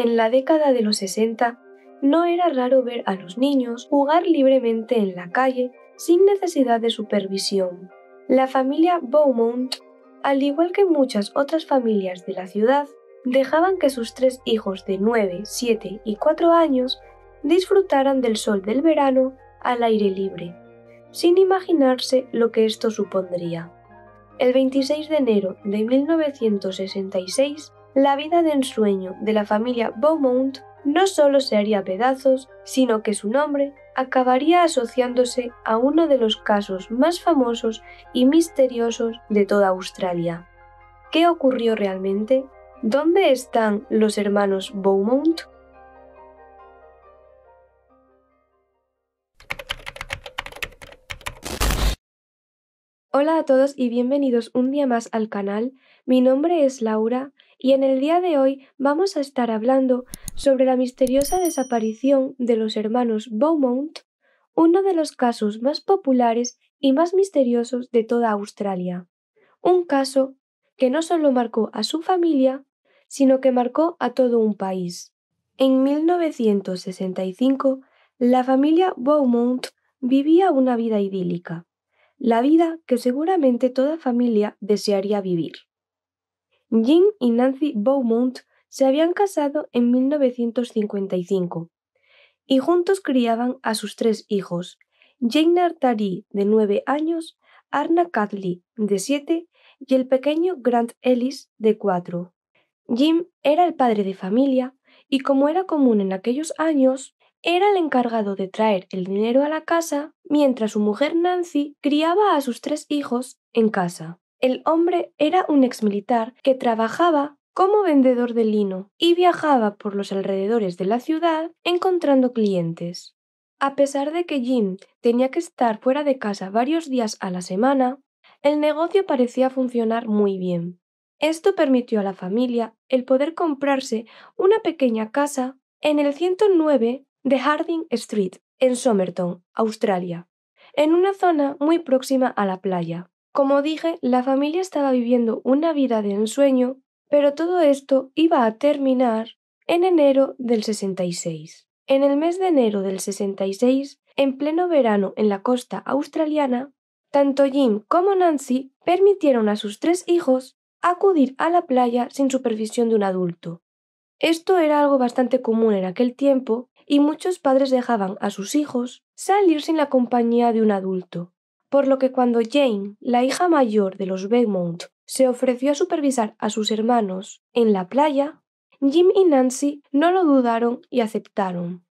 En la década de los 60, no era raro ver a los niños jugar libremente en la calle sin necesidad de supervisión. La familia Beaumont, al igual que muchas otras familias de la ciudad, dejaban que sus 3 hijos de 9, 7 y 4 años disfrutaran del sol del verano al aire libre, sin imaginarse lo que esto supondría. El 26 de enero de 1966, la vida de ensueño de la familia Beaumont no solo se haría pedazos, sino que su nombre acabaría asociándose a uno de los casos más famosos y misteriosos de toda Australia. ¿Qué ocurrió realmente? ¿Dónde están los hermanos Beaumont? Hola a todos y bienvenidos un día más al canal. Mi nombre es Laura y en el día de hoy vamos a estar hablando sobre la misteriosa desaparición de los hermanos Beaumont, uno de los casos más populares y más misteriosos de toda Australia. Un caso que no solo marcó a su familia, sino que marcó a todo un país. En 1965, la familia Beaumont vivía una vida idílica. La vida que seguramente toda familia desearía vivir. Jim y Nancy Beaumont se habían casado en 1955 y juntos criaban a sus 3 hijos, Jane Artari, de 9 años, Arna Catley, de 7, y el pequeño Grant Ellis, de 4. Jim era el padre de familia y, como era común en aquellos años, era el encargado de traer el dinero a la casa mientras su mujer Nancy criaba a sus 3 hijos en casa. El hombre era un exmilitar que trabajaba como vendedor de lino y viajaba por los alrededores de la ciudad encontrando clientes. A pesar de que Jim tenía que estar fuera de casa varios días a la semana, el negocio parecía funcionar muy bien. Esto permitió a la familia el poder comprarse una pequeña casa en el 109 de Harding Street, en Somerton, Australia, en una zona muy próxima a la playa. Como dije, la familia estaba viviendo una vida de ensueño, pero todo esto iba a terminar en enero del 66. En el mes de enero del 66, en pleno verano en la costa australiana, tanto Jim como Nancy permitieron a sus 3 hijos acudir a la playa sin supervisión de un adulto. Esto era algo bastante común en aquel tiempo y muchos padres dejaban a sus hijos salir sin la compañía de un adulto, por lo que cuando Jane, la hija mayor de los Beaumont, se ofreció a supervisar a sus hermanos en la playa, Jim y Nancy no lo dudaron y aceptaron.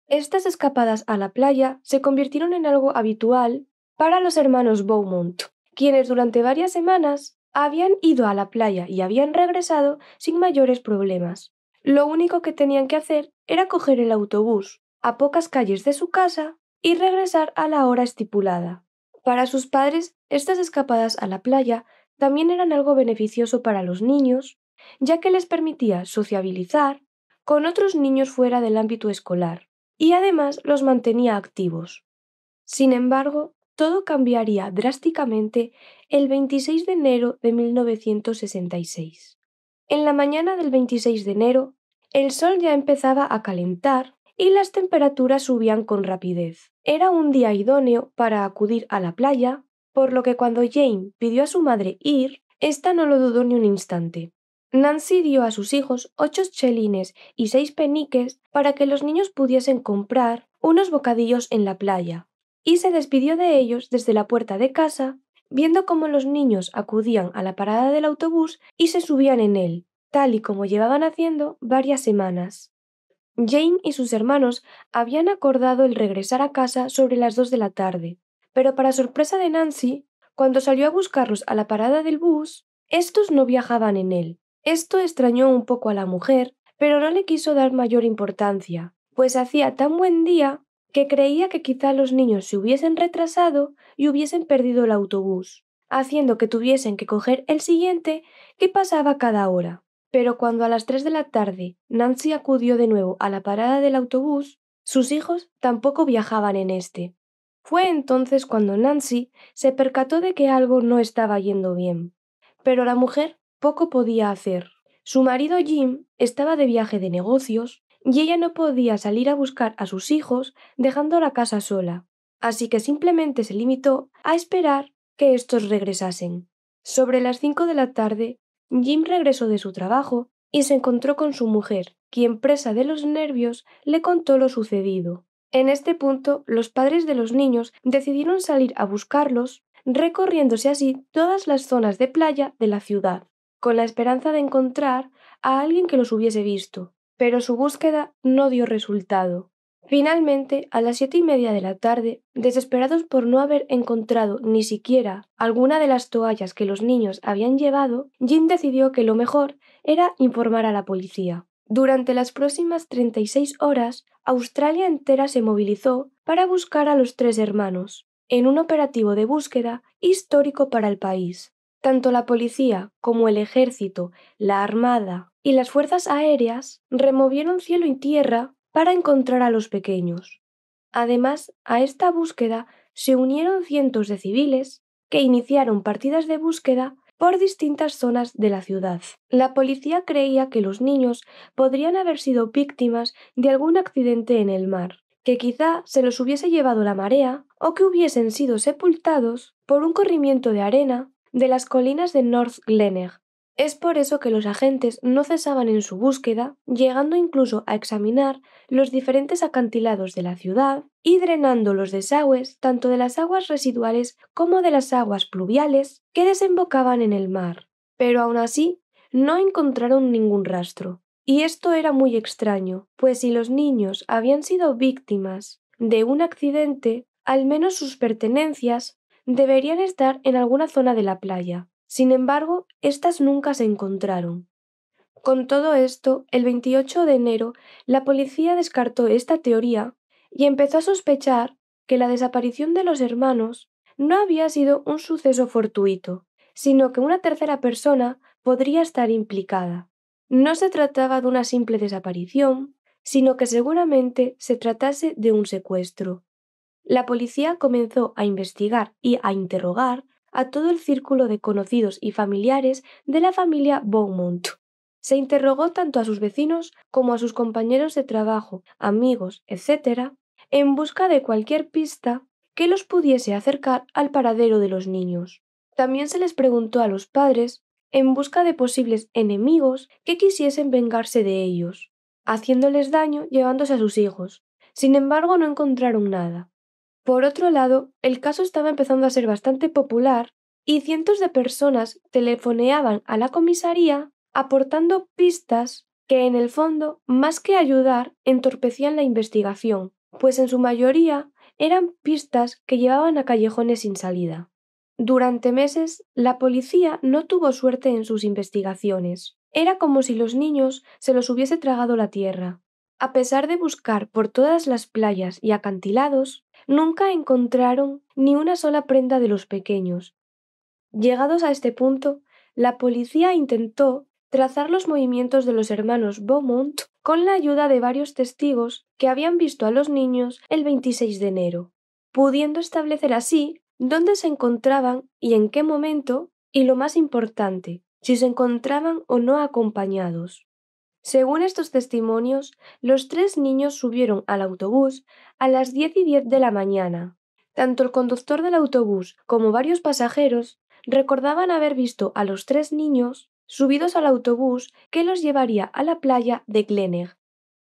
Estas escapadas a la playa se convirtieron en algo habitual para los hermanos Beaumont, quienes durante varias semanas habían ido a la playa y habían regresado sin mayores problemas. Lo único que tenían que hacer era coger el autobús a pocas calles de su casa y regresar a la hora estipulada. Para sus padres, estas escapadas a la playa también eran algo beneficioso para los niños, ya que les permitía sociabilizar con otros niños fuera del ámbito escolar y además los mantenía activos. Sin embargo, todo cambiaría drásticamente el 26 de enero de 1966. En la mañana del 26 de enero, el sol ya empezaba a calentar y las temperaturas subían con rapidez. Era un día idóneo para acudir a la playa, por lo que cuando Jane pidió a su madre ir, ésta no lo dudó ni un instante. Nancy dio a sus hijos 8 chelines y 6 peniques para que los niños pudiesen comprar unos bocadillos en la playa, y se despidió de ellos desde la puerta de casa, viendo cómo los niños acudían a la parada del autobús y se subían en él, tal y como llevaban haciendo varias semanas. Jane y sus hermanos habían acordado el regresar a casa sobre las 2 de la tarde, pero para sorpresa de Nancy, cuando salió a buscarlos a la parada del bus, estos no viajaban en él. Esto extrañó un poco a la mujer, pero no le quiso dar mayor importancia, pues hacía tan buen día que creía que quizá los niños se hubiesen retrasado y hubiesen perdido el autobús, haciendo que tuviesen que coger el siguiente que pasaba cada hora. Pero cuando a las 3 de la tarde Nancy acudió de nuevo a la parada del autobús, sus hijos tampoco viajaban en este. Fue entonces cuando Nancy se percató de que algo no estaba yendo bien. Pero la mujer poco podía hacer. Su marido Jim estaba de viaje de negocios y ella no podía salir a buscar a sus hijos dejando la casa sola, así que simplemente se limitó a esperar que estos regresasen. Sobre las 5 de la tarde, Jim regresó de su trabajo y se encontró con su mujer, quien presa de los nervios le contó lo sucedido. En este punto, los padres de los niños decidieron salir a buscarlos, recorriéndose así todas las zonas de playa de la ciudad, con la esperanza de encontrar a alguien que los hubiese visto, pero su búsqueda no dio resultado. Finalmente, a las 7:30 de la tarde, desesperados por no haber encontrado ni siquiera alguna de las toallas que los niños habían llevado, Jim decidió que lo mejor era informar a la policía. Durante las próximas 36 horas, Australia entera se movilizó para buscar a los tres hermanos, en un operativo de búsqueda histórico para el país. Tanto la policía como el ejército, la armada y las fuerzas aéreas removieron cielo y tierra para encontrar a los pequeños. Además, a esta búsqueda se unieron cientos de civiles que iniciaron partidas de búsqueda por distintas zonas de la ciudad. La policía creía que los niños podrían haber sido víctimas de algún accidente en el mar, que quizá se los hubiese llevado la marea o que hubiesen sido sepultados por un corrimiento de arena de las colinas de North Glenelg. Es por eso que los agentes no cesaban en su búsqueda, llegando incluso a examinar los diferentes acantilados de la ciudad y drenando los desagües tanto de las aguas residuales como de las aguas pluviales que desembocaban en el mar. Pero aún así, no encontraron ningún rastro. Y esto era muy extraño, pues si los niños habían sido víctimas de un accidente, al menos sus pertenencias deberían estar en alguna zona de la playa. Sin embargo, estas nunca se encontraron. Con todo esto, el 28 de enero, la policía descartó esta teoría y empezó a sospechar que la desaparición de los hermanos no había sido un suceso fortuito, sino que una tercera persona podría estar implicada. No se trataba de una simple desaparición, sino que seguramente se tratase de un secuestro. La policía comenzó a investigar y a interrogar a todo el círculo de conocidos y familiares de la familia Beaumont. Se interrogó tanto a sus vecinos como a sus compañeros de trabajo, amigos, etc., en busca de cualquier pista que los pudiese acercar al paradero de los niños. También se les preguntó a los padres en busca de posibles enemigos que quisiesen vengarse de ellos, haciéndoles daño llevándose a sus hijos. Sin embargo, no encontraron nada. Por otro lado, el caso estaba empezando a ser bastante popular y cientos de personas telefoneaban a la comisaría aportando pistas que en el fondo, más que ayudar, entorpecían la investigación, pues en su mayoría eran pistas que llevaban a callejones sin salida. Durante meses, la policía no tuvo suerte en sus investigaciones. Era como si los niños se los hubiese tragado la tierra. A pesar de buscar por todas las playas y acantilados, nunca encontraron ni una sola prenda de los pequeños. Llegados a este punto, la policía intentó trazar los movimientos de los hermanos Beaumont con la ayuda de varios testigos que habían visto a los niños el 26 de enero, pudiendo establecer así dónde se encontraban y en qué momento, y lo más importante, si se encontraban o no acompañados. Según estos testimonios, los tres niños subieron al autobús a las 10:10 de la mañana. Tanto el conductor del autobús como varios pasajeros recordaban haber visto a los tres niños subidos al autobús que los llevaría a la playa de Glenelg.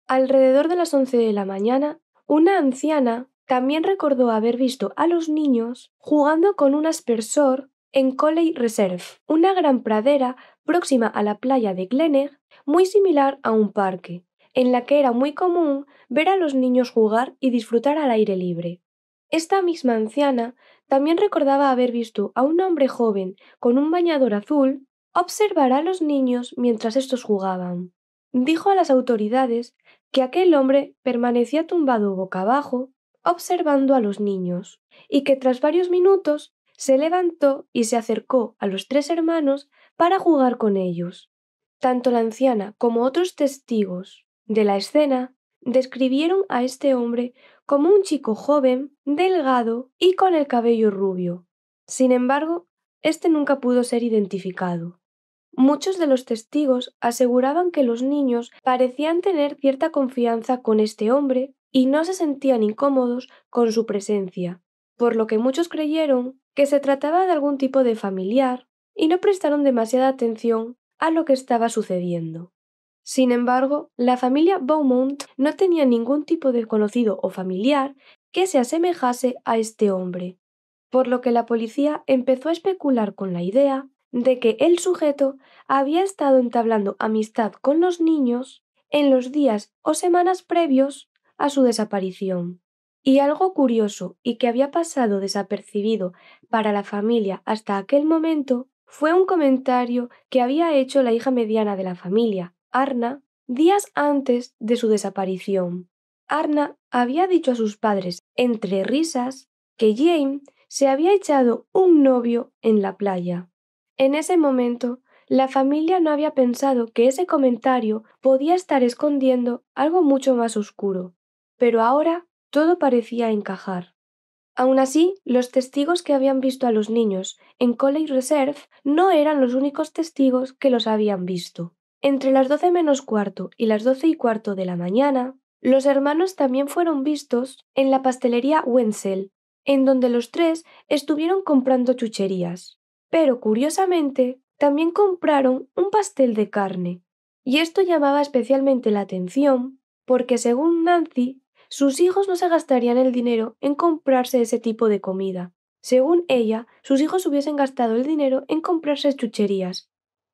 Alrededor de las 11 de la mañana, una anciana también recordó haber visto a los niños jugando con un aspersor en Colley Reserve, una gran pradera próxima a la playa de Glenelg, muy similar a un parque, en la que era muy común ver a los niños jugar y disfrutar al aire libre. Esta misma anciana también recordaba haber visto a un hombre joven con un bañador azul observar a los niños mientras estos jugaban. Dijo a las autoridades que aquel hombre permanecía tumbado boca abajo observando a los niños y que tras varios minutos se levantó y se acercó a los tres hermanos para jugar con ellos. Tanto la anciana como otros testigos de la escena describieron a este hombre como un chico joven, delgado y con el cabello rubio. Sin embargo, este nunca pudo ser identificado. Muchos de los testigos aseguraban que los niños parecían tener cierta confianza con este hombre y no se sentían incómodos con su presencia, por lo que muchos creyeron que se trataba de algún tipo de familiar y no prestaron demasiada atención a lo que estaba sucediendo. Sin embargo, la familia Beaumont no tenía ningún tipo de conocido o familiar que se asemejase a este hombre, por lo que la policía empezó a especular con la idea de que el sujeto había estado entablando amistad con los niños en los días o semanas previos a su desaparición. Y algo curioso y que había pasado desapercibido para la familia hasta aquel momento fue un comentario que había hecho la hija mediana de la familia, Arna, días antes de su desaparición. Arna había dicho a sus padres, entre risas, que Jane se había echado un novio en la playa. En ese momento, la familia no había pensado que ese comentario podía estar escondiendo algo mucho más oscuro, pero ahora todo parecía encajar. Aún así, los testigos que habían visto a los niños en College Reserve no eran los únicos testigos que los habían visto. Entre las 12 menos cuarto y las 12 y cuarto de la mañana, los hermanos también fueron vistos en la pastelería Wenzel, en donde los tres estuvieron comprando chucherías. Pero curiosamente, también compraron un pastel de carne. Y esto llamaba especialmente la atención porque, según Nancy, sus hijos no se gastarían el dinero en comprarse ese tipo de comida. Según ella, sus hijos hubiesen gastado el dinero en comprarse chucherías.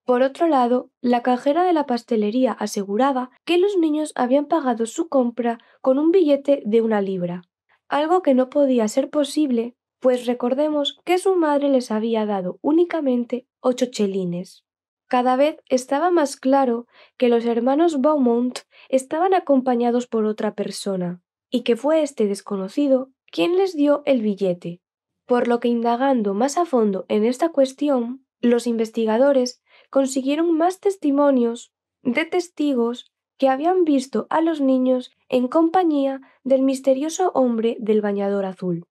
Por otro lado, la cajera de la pastelería aseguraba que los niños habían pagado su compra con un billete de 1 libra, algo que no podía ser posible, pues recordemos que su madre les había dado únicamente 8 chelines. Cada vez estaba más claro que los hermanos Beaumont estaban acompañados por otra persona, y que fue este desconocido quien les dio el billete. Por lo que, indagando más a fondo en esta cuestión, los investigadores consiguieron más testimonios de testigos que habían visto a los niños en compañía del misterioso hombre del bañador azul.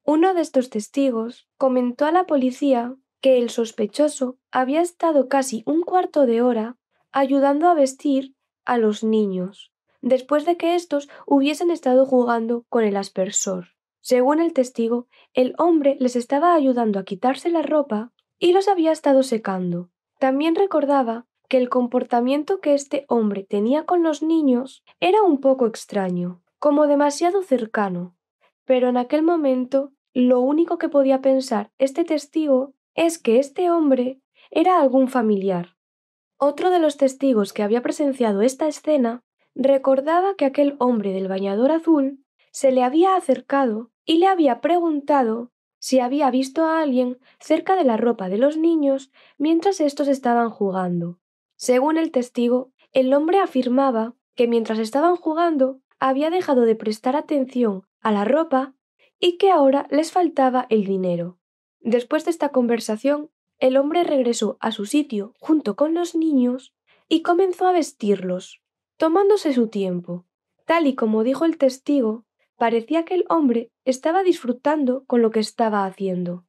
Uno de estos testigos comentó a la policía que el sospechoso había estado casi un cuarto de hora ayudando a vestir a los niños, después de que estos hubiesen estado jugando con el aspersor. Según el testigo, el hombre les estaba ayudando a quitarse la ropa y los había estado secando. También recordaba que el comportamiento que este hombre tenía con los niños era un poco extraño, como demasiado cercano. Pero en aquel momento, lo único que podía pensar este testigo es que este hombre era algún familiar. Otro de los testigos que había presenciado esta escena recordaba que aquel hombre del bañador azul se le había acercado y le había preguntado si había visto a alguien cerca de la ropa de los niños mientras estos estaban jugando. Según el testigo, el hombre afirmaba que mientras estaban jugando había dejado de prestar atención a la ropa y que ahora les faltaba el dinero. Después de esta conversación, el hombre regresó a su sitio junto con los niños y comenzó a vestirlos, tomándose su tiempo. Tal y como dijo el testigo, parecía que el hombre estaba disfrutando con lo que estaba haciendo.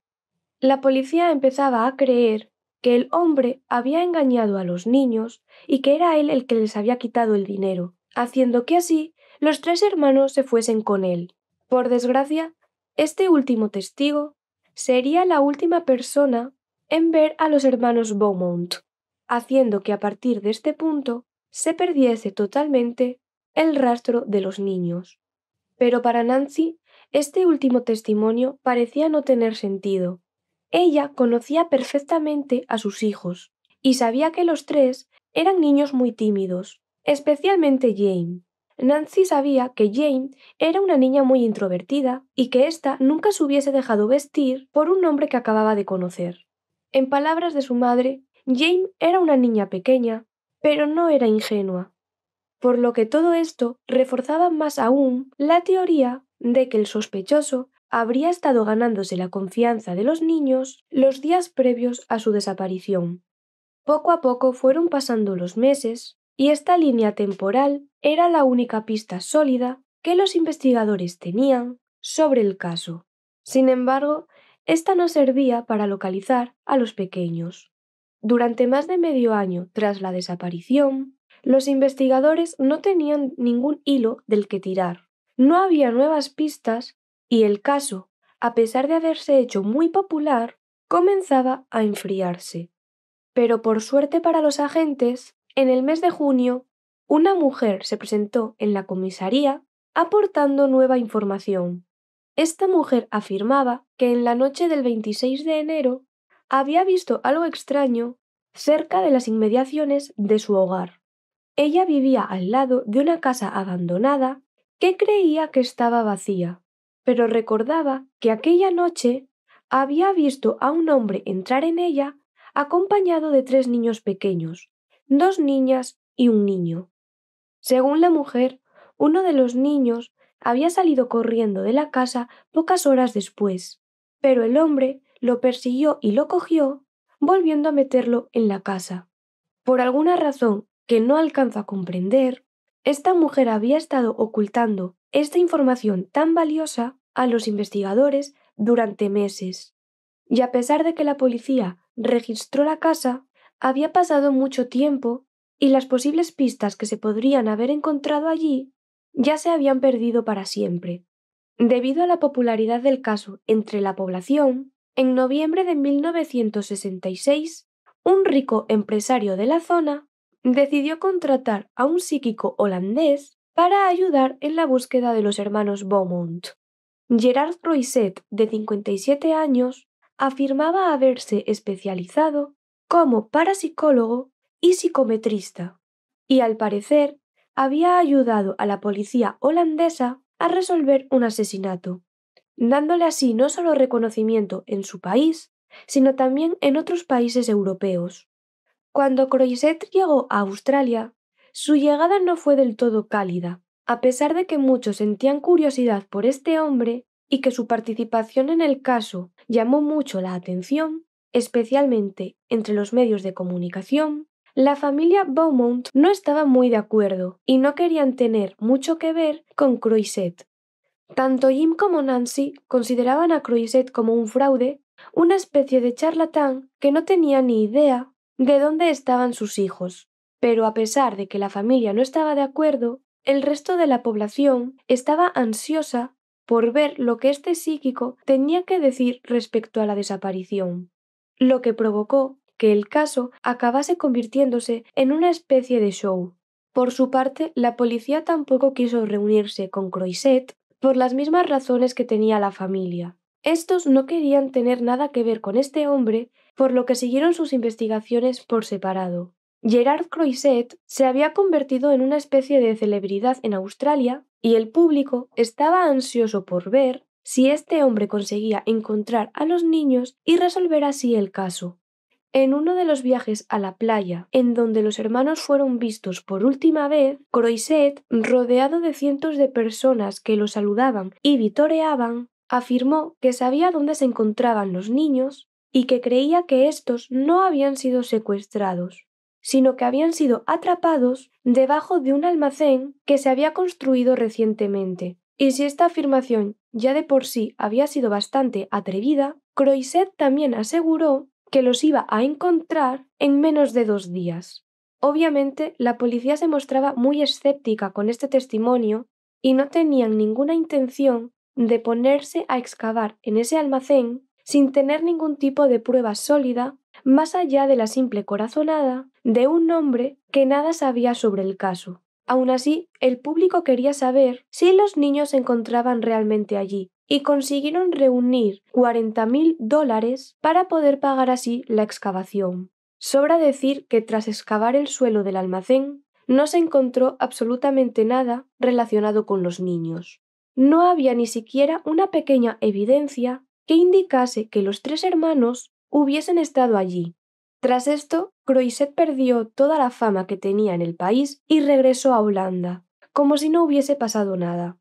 La policía empezaba a creer que el hombre había engañado a los niños y que era él el que les había quitado el dinero, haciendo que así los tres hermanos se fuesen con él. Por desgracia, este último testigo sería la última persona en ver a los hermanos Beaumont, haciendo que a partir de este punto se perdiese totalmente el rastro de los niños. Pero para Nancy, este último testimonio parecía no tener sentido. Ella conocía perfectamente a sus hijos y sabía que los tres eran niños muy tímidos, especialmente Jane. Nancy sabía que Jane era una niña muy introvertida y que ésta nunca se hubiese dejado vestir por un hombre que acababa de conocer. En palabras de su madre, Jane era una niña pequeña, pero no era ingenua. Por lo que todo esto reforzaba más aún la teoría de que el sospechoso habría estado ganándose la confianza de los niños los días previos a su desaparición. Poco a poco fueron pasando los meses y esta línea temporal era la única pista sólida que los investigadores tenían sobre el caso. Sin embargo, esta no servía para localizar a los pequeños. Durante más de medio año tras la desaparición, los investigadores no tenían ningún hilo del que tirar. No había nuevas pistas y el caso, a pesar de haberse hecho muy popular, comenzaba a enfriarse. Pero por suerte para los agentes, en el mes de junio, una mujer se presentó en la comisaría aportando nueva información. Esta mujer afirmaba que en la noche del 26 de enero había visto algo extraño cerca de las inmediaciones de su hogar. Ella vivía al lado de una casa abandonada que creía que estaba vacía, pero recordaba que aquella noche había visto a un hombre entrar en ella acompañado de 3 niños pequeños, 2 niñas y un niño. Según la mujer, uno de los niños había salido corriendo de la casa pocas horas después, pero el hombre lo persiguió y lo cogió, volviendo a meterlo en la casa. Por alguna razón que no alcanzo a comprender, esta mujer había estado ocultando esta información tan valiosa a los investigadores durante meses. Y a pesar de que la policía registró la casa, había pasado mucho tiempo y las posibles pistas que se podrían haber encontrado allí ya se habían perdido para siempre. Debido a la popularidad del caso entre la población, en noviembre de 1966, un rico empresario de la zona decidió contratar a un psíquico holandés para ayudar en la búsqueda de los hermanos Beaumont. Gerard Croiset, de 57 años, afirmaba haberse especializado como parapsicólogo y psicometrista, y al parecer había ayudado a la policía holandesa a resolver un asesinato, dándole así no solo reconocimiento en su país, sino también en otros países europeos. Cuando Croiset llegó a Australia, su llegada no fue del todo cálida, a pesar de que muchos sentían curiosidad por este hombre y que su participación en el caso llamó mucho la atención, especialmente entre los medios de comunicación. La familia Beaumont no estaba muy de acuerdo y no querían tener mucho que ver con Croiset. Tanto Jim como Nancy consideraban a Croiset como un fraude, una especie de charlatán que no tenía ni idea de dónde estaban sus hijos. Pero a pesar de que la familia no estaba de acuerdo, el resto de la población estaba ansiosa por ver lo que este psíquico tenía que decir respecto a la desaparición, lo que provocó que el caso acabase convirtiéndose en una especie de show. Por su parte, la policía tampoco quiso reunirse con Croiset por las mismas razones que tenía la familia. Estos no querían tener nada que ver con este hombre, por lo que siguieron sus investigaciones por separado. Gerard Croiset se había convertido en una especie de celebridad en Australia y el público estaba ansioso por ver si este hombre conseguía encontrar a los niños y resolver así el caso. En uno de los viajes a la playa, en donde los hermanos fueron vistos por última vez, Croiset, rodeado de cientos de personas que lo saludaban y vitoreaban, afirmó que sabía dónde se encontraban los niños y que creía que estos no habían sido secuestrados, sino que habían sido atrapados debajo de un almacén que se había construido recientemente. Y si esta afirmación ya de por sí había sido bastante atrevida, Croiset también aseguró que los iba a encontrar en menos de 2 días. Obviamente, la policía se mostraba muy escéptica con este testimonio y no tenían ninguna intención de ponerse a excavar en ese almacén sin tener ningún tipo de prueba sólida más allá de la simple corazonada de un hombre que nada sabía sobre el caso. Aún así, el público quería saber si los niños se encontraban realmente allí, y consiguieron reunir $40.000 para poder pagar así la excavación. Sobra decir que tras excavar el suelo del almacén, no se encontró absolutamente nada relacionado con los niños. No había ni siquiera una pequeña evidencia que indicase que los 3 hermanos hubiesen estado allí. Tras esto, Croiset perdió toda la fama que tenía en el país y regresó a Holanda, como si no hubiese pasado nada.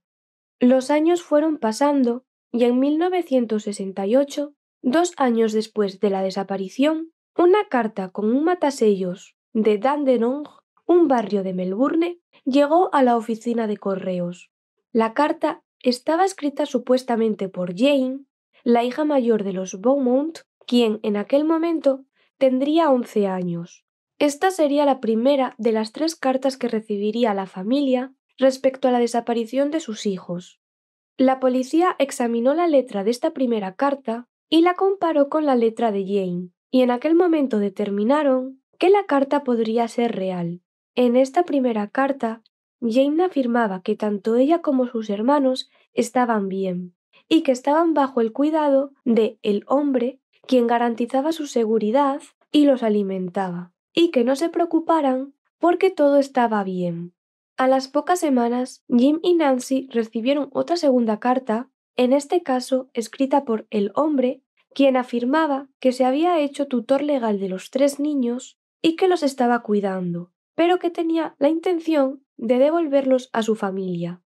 Los años fueron pasando y en 1968, 2 años después de la desaparición, una carta con un matasellos de Dandenong, un barrio de Melbourne, llegó a la oficina de correos. La carta estaba escrita supuestamente por Jane, la hija mayor de los Beaumont, quien en aquel momento tendría 11 años. Esta sería la primera de las 3 cartas que recibiría la familia respecto a la desaparición de sus hijos. La policía examinó la letra de esta primera carta y la comparó con la letra de Jane, y en aquel momento determinaron que la carta podría ser real. En esta primera carta, Jane afirmaba que tanto ella como sus hermanos estaban bien, y que estaban bajo el cuidado de el hombre, quien garantizaba su seguridad y los alimentaba, y que no se preocuparan porque todo estaba bien. A las pocas semanas, Jim y Nancy recibieron otra segunda carta, en este caso escrita por el hombre, quien afirmaba que se había hecho tutor legal de los 3 niños y que los estaba cuidando, pero que tenía la intención de devolverlos a su familia.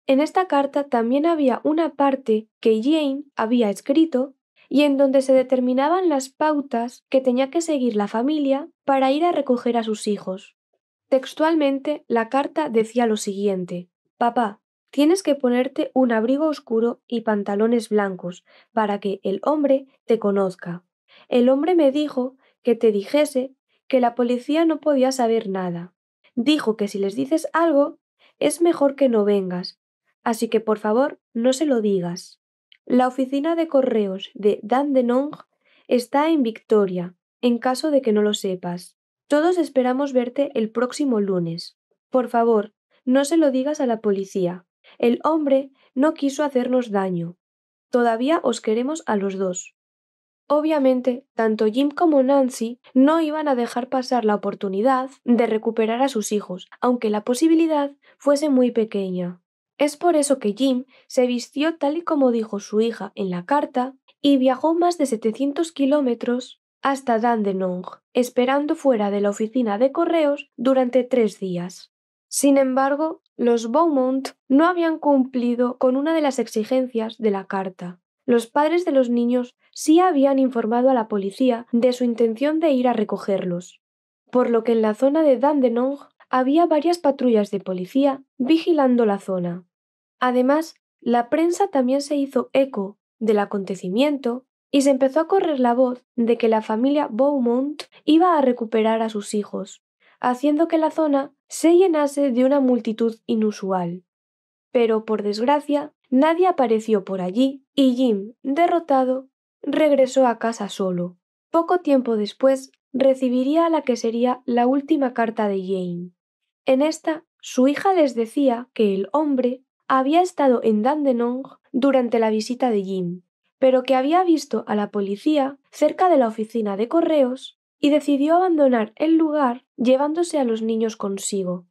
En esta carta también había una parte que Jane había escrito y en donde se determinaban las pautas que tenía que seguir la familia para ir a recoger a sus hijos. Textualmente, la carta decía lo siguiente: Papá, tienes que ponerte un abrigo oscuro y pantalones blancos para que el hombre te conozca. El hombre me dijo que te dijese que la policía no podía saber nada. Dijo que si les dices algo, es mejor que no vengas. Así que por favor, no se lo digas. La oficina de correos de Dandenong está en Victoria, en caso de que no lo sepas. Todos esperamos verte el próximo lunes. Por favor, no se lo digas a la policía. El hombre no quiso hacernos daño. Todavía os queremos a los 2. Obviamente, tanto Jim como Nancy no iban a dejar pasar la oportunidad de recuperar a sus hijos, aunque la posibilidad fuese muy pequeña. Es por eso que Jim se vistió tal y como dijo su hija en la carta y viajó más de 700 kilómetros hasta Dandenong, esperando fuera de la oficina de correos durante 3 días. Sin embargo, los Beaumont no habían cumplido con una de las exigencias de la carta. Los padres de los niños sí habían informado a la policía de su intención de ir a recogerlos, por lo que en la zona de Dandenong había varias patrullas de policía vigilando la zona. Además, la prensa también se hizo eco del acontecimiento y se empezó a correr la voz de que la familia Beaumont iba a recuperar a sus hijos, haciendo que la zona se llenase de una multitud inusual. Pero, por desgracia, nadie apareció por allí y Jim, derrotado, regresó a casa solo. Poco tiempo después, recibiría la que sería la última carta de Jane. En esta, su hija les decía que el hombre había estado en Dandenong durante la visita de Jim, pero que había visto a la policía cerca de la oficina de correos y decidió abandonar el lugar llevándose a los niños consigo.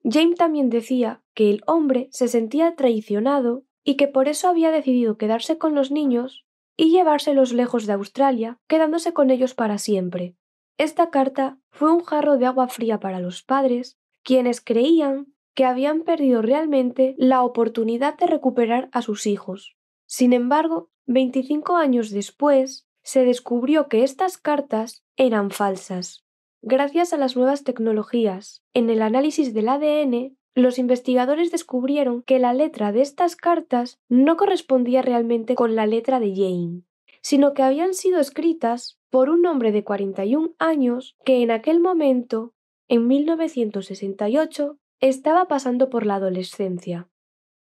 Jane también decía que el hombre se sentía traicionado y que por eso había decidido quedarse con los niños y llevárselos lejos de Australia, quedándose con ellos para siempre. Esta carta fue un jarro de agua fría para los padres, quienes creían que habían perdido realmente la oportunidad de recuperar a sus hijos. Sin embargo, 25 años después, se descubrió que estas cartas eran falsas. Gracias a las nuevas tecnologías en el análisis del ADN, los investigadores descubrieron que la letra de estas cartas no correspondía realmente con la letra de Jane, sino que habían sido escritas por un hombre de 41 años que en aquel momento, en 1968, estaba pasando por la adolescencia.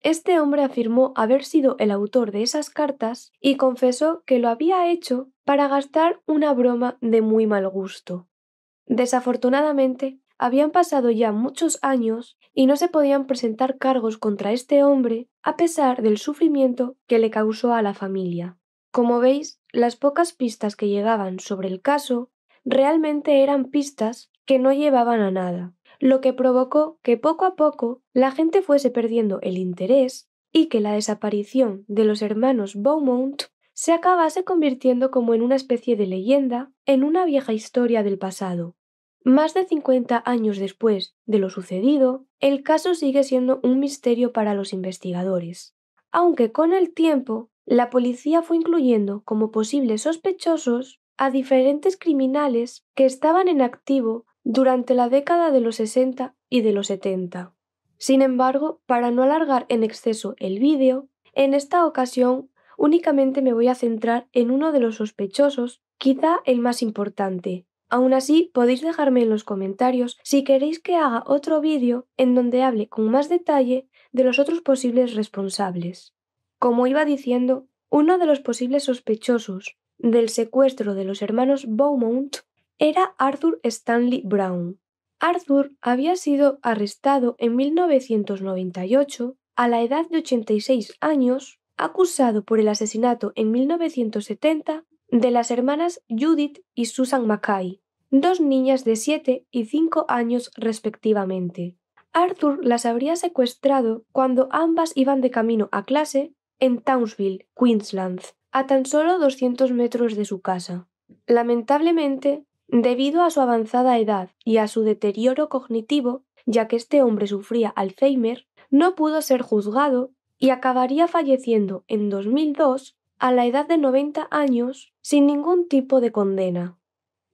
Este hombre afirmó haber sido el autor de esas cartas y confesó que lo había hecho para gastar una broma de muy mal gusto. Desafortunadamente, habían pasado ya muchos años y no se podían presentar cargos contra este hombre a pesar del sufrimiento que le causó a la familia. Como veis, las pocas pistas que llegaban sobre el caso realmente eran pistas que no llevaban a nada, lo que provocó que poco a poco la gente fuese perdiendo el interés y que la desaparición de los hermanos Beaumont se acabase convirtiendo como en una especie de leyenda, en una vieja historia del pasado. Más de 50 años después de lo sucedido, el caso sigue siendo un misterio para los investigadores, aunque con el tiempo la policía fue incluyendo como posibles sospechosos a diferentes criminales que estaban en activo durante la década de los 60 y de los 70. Sin embargo, para no alargar en exceso el vídeo, en esta ocasión únicamente me voy a centrar en uno de los sospechosos, quizá el más importante, Aún así, podéis dejarme en los comentarios si queréis que haga otro vídeo en donde hable con más detalle de los otros posibles responsables. Como iba diciendo, uno de los posibles sospechosos del secuestro de los hermanos Beaumont era Arthur Stanley Brown. Arthur había sido arrestado en 1998 a la edad de 86 años, acusado por el asesinato en 1970 de las hermanas Judith y Susan Mackay, dos niñas de 7 y 5 años respectivamente. Arthur las habría secuestrado cuando ambas iban de camino a clase en Townsville, Queensland, a tan solo 200 metros de su casa. Lamentablemente, debido a su avanzada edad y a su deterioro cognitivo, ya que este hombre sufría Alzheimer, no pudo ser juzgado y acabaría falleciendo en 2002 a la edad de 90 años sin ningún tipo de condena.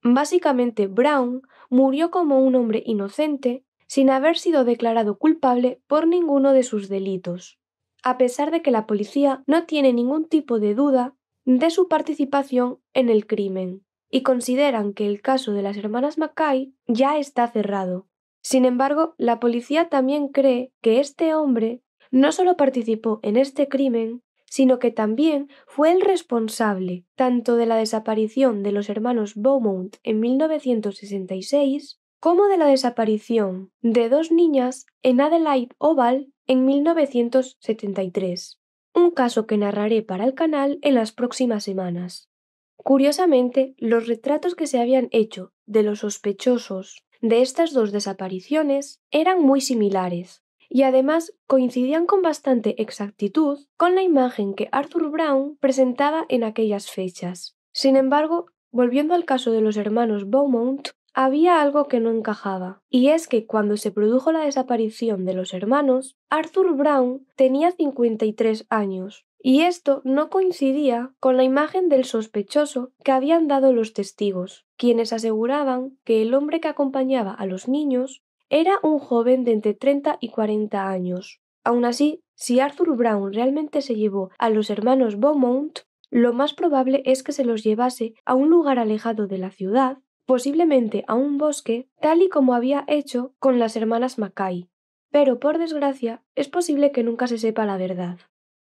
Básicamente, Brown murió como un hombre inocente sin haber sido declarado culpable por ninguno de sus delitos, a pesar de que la policía no tiene ningún tipo de duda de su participación en el crimen y consideran que el caso de las hermanas Mackay ya está cerrado. Sin embargo, la policía también cree que este hombre no solo participó en este crimen, sino que también fue el responsable tanto de la desaparición de los hermanos Beaumont en 1966 como de la desaparición de dos niñas en Adelaide Oval en 1973, un caso que narraré para el canal en las próximas semanas. Curiosamente, los retratos que se habían hecho de los sospechosos de estas dos desapariciones eran muy similares, y además coincidían con bastante exactitud con la imagen que Arthur Brown presentaba en aquellas fechas. Sin embargo, volviendo al caso de los hermanos Beaumont, había algo que no encajaba, y es que cuando se produjo la desaparición de los hermanos, Arthur Brown tenía 53 años, y esto no coincidía con la imagen del sospechoso que habían dado los testigos, quienes aseguraban que el hombre que acompañaba a los niños era un joven de entre 30 y 40 años. Aún así, si Arthur Brown realmente se llevó a los hermanos Beaumont, lo más probable es que se los llevase a un lugar alejado de la ciudad, posiblemente a un bosque, tal y como había hecho con las hermanas Mackay. Pero, por desgracia, es posible que nunca se sepa la verdad.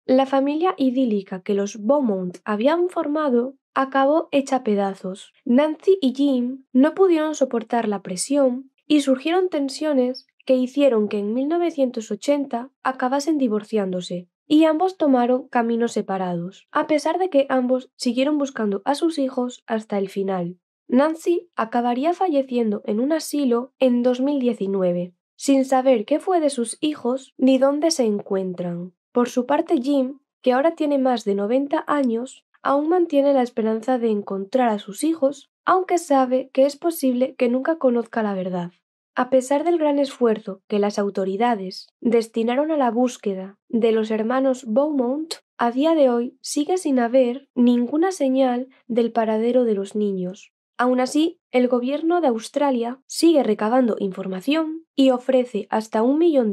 La familia idílica que los Beaumont habían formado acabó hecha pedazos. Nancy y Jim no pudieron soportar la presión y surgieron tensiones que hicieron que en 1980 acabasen divorciándose, y ambos tomaron caminos separados, a pesar de que ambos siguieron buscando a sus hijos hasta el final. Nancy acabaría falleciendo en un asilo en 2019, sin saber qué fue de sus hijos ni dónde se encuentran. Por su parte, Jim, que ahora tiene más de 90 años, aún mantiene la esperanza de encontrar a sus hijos, aunque sabe que es posible que nunca conozca la verdad. A pesar del gran esfuerzo que las autoridades destinaron a la búsqueda de los hermanos Beaumont, a día de hoy sigue sin haber ninguna señal del paradero de los niños. Aún así, el gobierno de Australia sigue recabando información y ofrece hasta $1 millón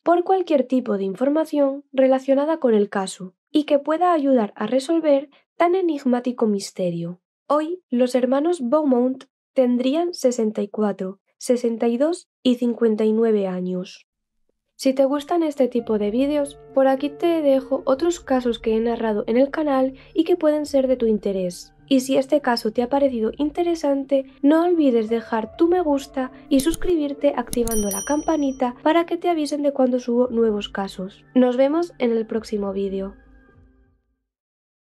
por cualquier tipo de información relacionada con el caso y que pueda ayudar a resolver tan enigmático misterio. Hoy, los hermanos Beaumont tendrían 64, 62 y 59 años. Si te gustan este tipo de vídeos, por aquí te dejo otros casos que he narrado en el canal y que pueden ser de tu interés. Y si este caso te ha parecido interesante, no olvides dejar tu me gusta y suscribirte activando la campanita para que te avisen de cuando subo nuevos casos. Nos vemos en el próximo vídeo.